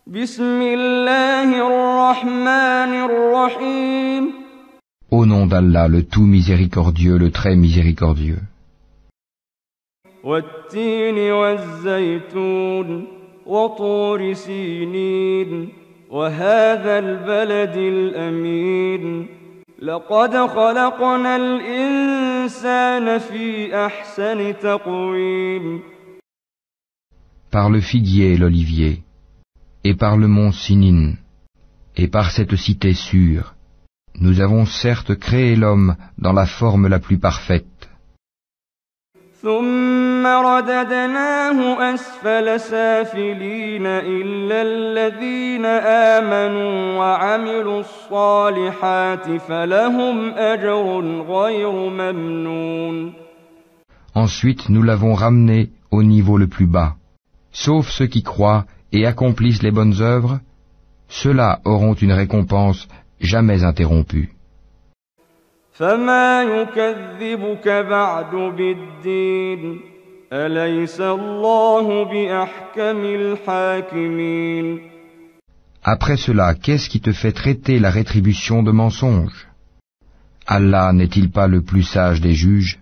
بسم الله الرحمن الرحيم Au nom d'Allah, le tout miséricordieux, le très miséricordieux. والتين والزيتون وطور سينين وهذا البلد الأمين لقد خلقنا الإنسان في أحسن تقويم. Par le figuier et l'olivier, et par le mont Sinin, et par cette cité sûre, nous avons certes créé l'homme dans la forme la plus parfaite. ثم رددناه أسفل سافلين إلا الذين آمنوا وعملوا الصالحات فلهم أجر غير ممنون. Ensuite, nous l'avons ramené au niveau le plus bas. Sauf ceux qui croient et accomplissent les bonnes œuvres, ceux-là auront une récompense jamais interrompue. فما يكذبك بعد بالدين أليس الله بأحكم الحاكمين. Après cela, qu'est-ce qui te fait traiter la rétribution de mensonge? Allah n'est-il pas le plus sage des juges?